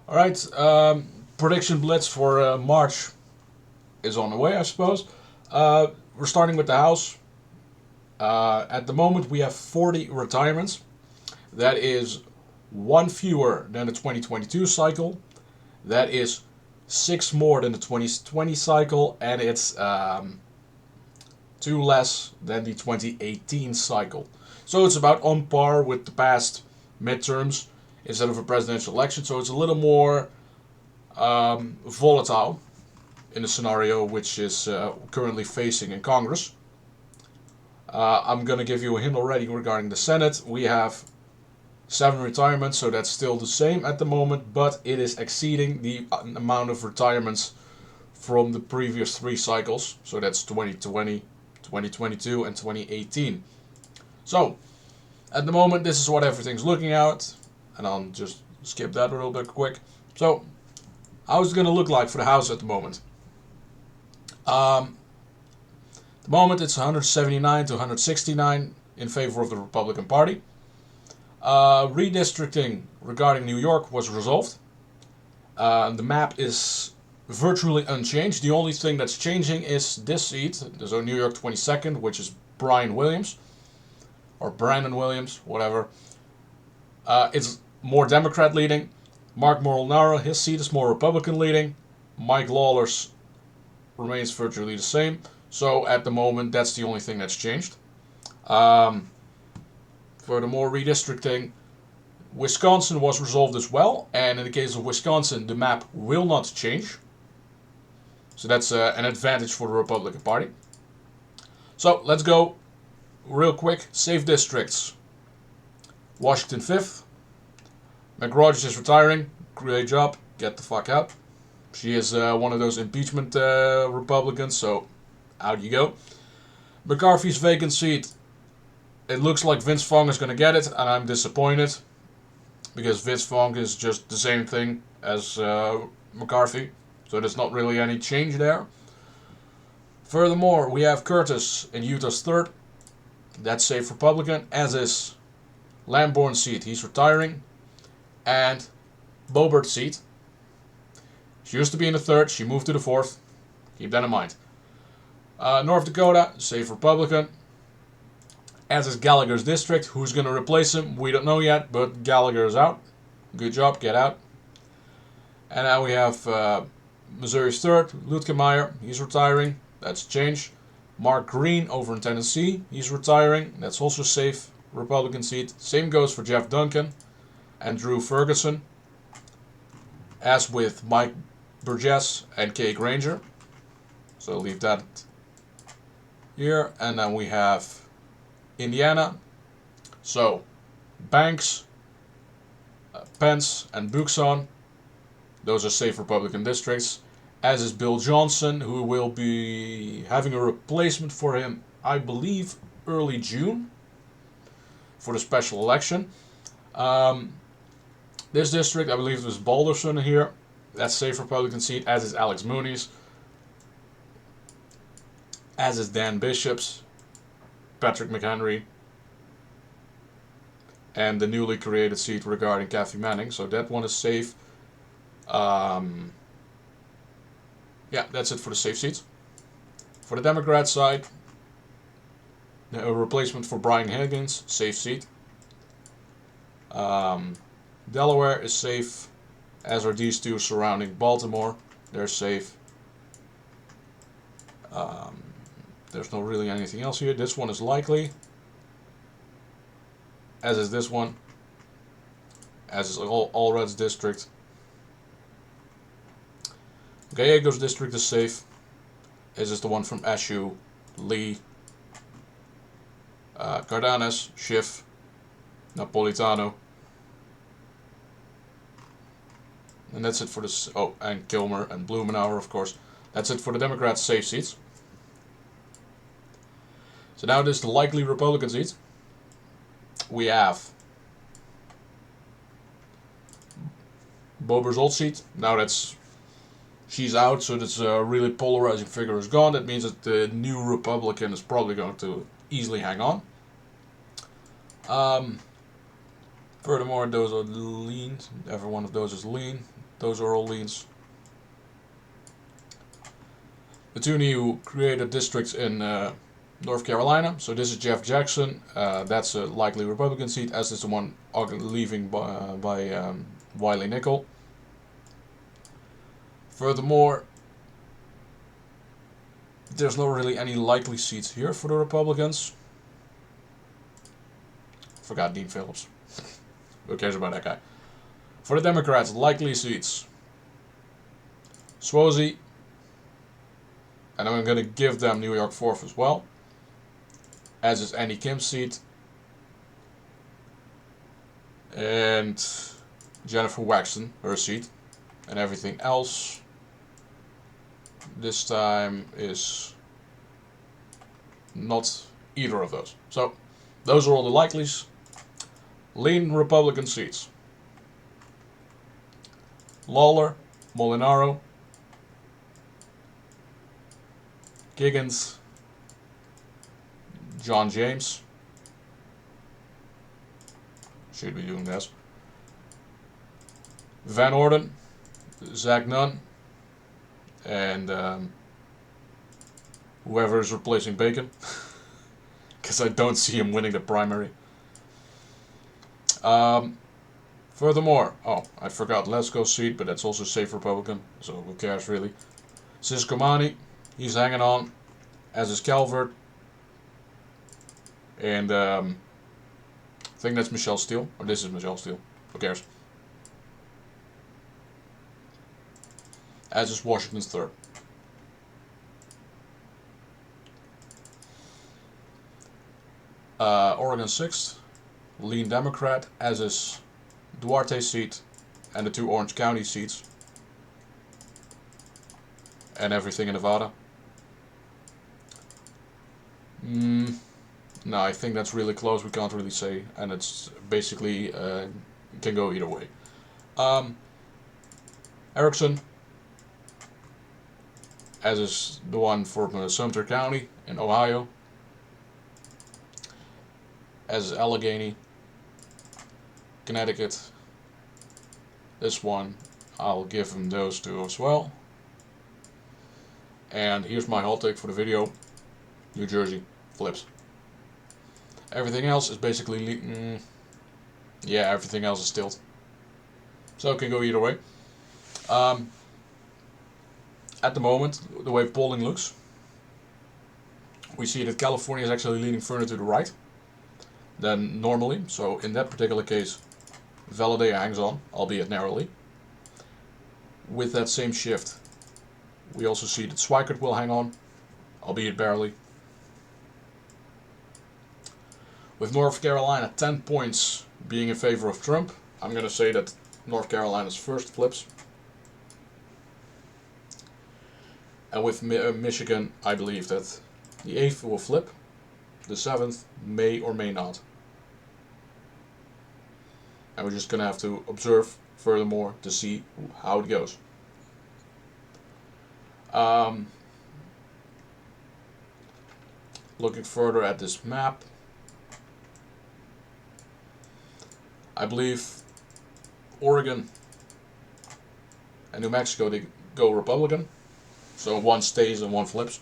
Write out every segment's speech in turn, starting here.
All right, prediction blitz for March is on the way, I suppose. We're starting with the House. At the moment, we have 40 retirements. That is one fewer than the 2022 cycle. That is six more than the 2020 cycle, and it's two less than the 2018 cycle. So it's about on par with the past midterms instead of a presidential election. So it's a little more volatile in the scenario which is currently facing in Congress. I'm going to give you a hint already regarding the Senate. We have 7 retirements, so that's still the same at the moment, but it is exceeding the amount of retirements from the previous 3 cycles. So that's 2020, 2022, and 2018. So, at the moment, this is what everything's looking at, and I'll just skip that a little bit quick. So, how's it going to look like for the House at the moment? At the moment, it's 179 to 169 in favor of the Republican Party. Redistricting regarding New York was resolved. The map is virtually unchanged. The only thing that's changing is this seat. There's a New York 22nd, which is Brian Williams, or Brandon Williams, whatever. It's more Democrat leading. Mark Molinaro, his seat is more Republican leading. Mike Lawler's remains virtually the same. So at the moment, that's the only thing that's changed. Furthermore, redistricting, Wisconsin was resolved as well, and in the case of Wisconsin, the map will not change. So that's an advantage for the Republican Party. So let's go real quick. Safe districts. Washington 5th. McRogers is retiring. Great job. Get the fuck out. She is one of those impeachment Republicans, so out you go. McCarthy's vacant seat. It looks like Vince Vaughn is going to get it, and I'm disappointed. Because Vince Vaughn is just the same thing as McCarthy. So there's not really any change there. Furthermore, we have Curtis in Utah's 3rd. That's safe Republican, as is Lamborn's seat. He's retiring. And Boebert's seat. She used to be in the 3rd. She moved to the 4th. Keep that in mind. North Dakota, safe Republican. As is Gallagher's district. Who's going to replace him? We don't know yet, but Gallagher is out. Good job, get out. And now we have Missouri's 3rd, Lutkemeyer. He's retiring. That's a change. Mark Green over in Tennessee. He's retiring. That's also safe Republican seat. Same goes for Jeff Duncan and Drew Ferguson. As with Mike Burgess and Kay Granger. So leave that here. And then we have Indiana. So Banks, Pence, and Buxon. Those are safe Republican districts. As is Bill Johnson, who will be having a replacement for him, I believe, early June for the special election. This district, I believe it was Balderson here. That's safe Republican seat, as is Alex Mooney's. As is Dan Bishop's, Patrick McHenry, and the newly created seat regarding Kathy Manning. So that one is safe. Yeah, that's it for the safe seats. For the Democrat side, a replacement for Brian Higgins, safe seat. Delaware is safe, as are these two surrounding Baltimore. They're safe. There's not really anything else here. This one is likely, as is this one, as is Allred's district. Gallegos district is safe, as is the one from Ashu, Lee, Cardenas, Schiff, Napolitano. And that's it for this. Oh, and Kilmer and Blumenauer, of course. That's it for the Democrats' safe seats. So now it is the likely Republican seats. We have Bober's old seat. Now she's out, so this really polarizing figure is gone. That means that the new Republican is probably going to easily hang on. Furthermore, those are lean. Every one of those is lean. Those are all leans. The two new created districts in North Carolina. So this is Jeff Jackson. That's a likely Republican seat, as is the one leaving by Wiley Nickel. Furthermore, there's not really any likely seats here for the Republicans. Forgot Dean Phillips. Who cares about that guy? For the Democrats, likely seats. Swozey. And I'm going to give them New York 4th as well. As is Andy Kim's seat. And Jennifer Waxton, her seat. And everything else this time is not either of those. So those are all the likelies. Lean Republican seats. Lawler, Molinaro, Giggins, John James. Should be doing this. Van Orden, Zach Nunn, and whoever is replacing Bacon, because I don't see him winning the primary. Furthermore, oh, I forgot Lesko's seat, but that's also safe Republican, so who cares really. Siscomani, he's hanging on, as is Calvert, and I think that's Michelle Steele, or this is Michelle Steele, who cares. As is Washington's 3rd. Oregon 6th, lean Democrat, as is Duarte's seat and the 2 Orange County seats. And everything in Nevada. No, I think that's really close, we can't really say, and it's basically can go either way. Erickson, as is the one for Sumter County in Ohio, as is Allegheny, Connecticut. This one, I'll give him those two as well. And here's my hot take for the video. New Jersey flips. Everything else is basically, yeah, everything else is tilt. So it can go either way. At the moment, the way polling looks, we see that California is actually leaning further to the right than normally. So in that particular case, Valadez hangs on, albeit narrowly. With that same shift, we also see that Swikert will hang on, albeit barely. With North Carolina 10 points being in favor of Trump, I'm going to say that North Carolina's first flips. And with Michigan, I believe that the 8th will flip, the 7th may or may not. And we're just going to have to observe furthermore to see how it goes. Looking further at this map, I believe Oregon and New Mexico, they go Republican. So one stays and one flips.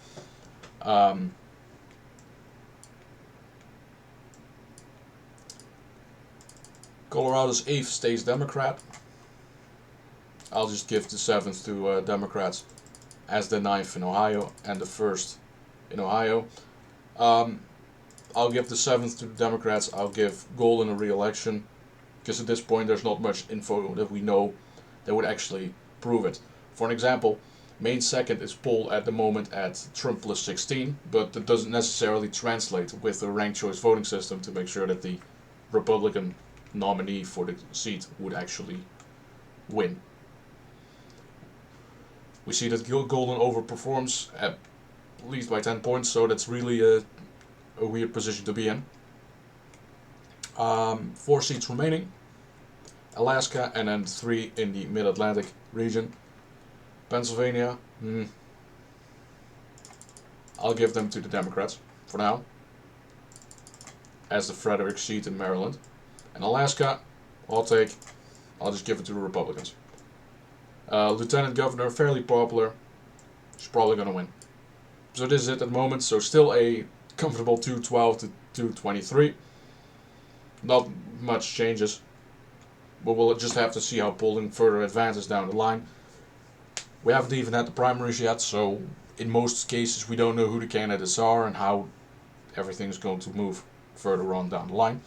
Colorado's 8th stays Democrat. I'll just give the 7th to Democrats, as the 9th in Ohio and the 1st in Ohio. I'll give the 7th to the Democrats. I'll give Golden a re-election, because at this point there's not much info that we know that would actually prove it. For an example, Maine 2nd is polled at the moment at Trump plus 16, but that doesn't necessarily translate with the ranked choice voting system to make sure that the Republican nominee for the seat would actually win. We see that Golden overperforms at least by 10 points, so that's really a weird position to be in. 4 seats remaining. Alaska, and then 3 in the Mid-Atlantic region. Pennsylvania, I'll give them to the Democrats for now, as the Frederick seat in Maryland. And Alaska, I'll just give it to the Republicans. Lieutenant Governor, fairly popular. She's probably going to win. So this is it at the moment. So still a comfortable 212 to 223. Not much changes. But we'll just have to see how polling further advances down the line. We haven't even had the primaries yet, so in most cases we don't know who the candidates are and how everything's going to move further on down the line.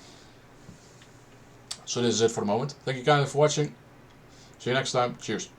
So this is it for the moment. Thank you kindly for watching. See you next time. Cheers.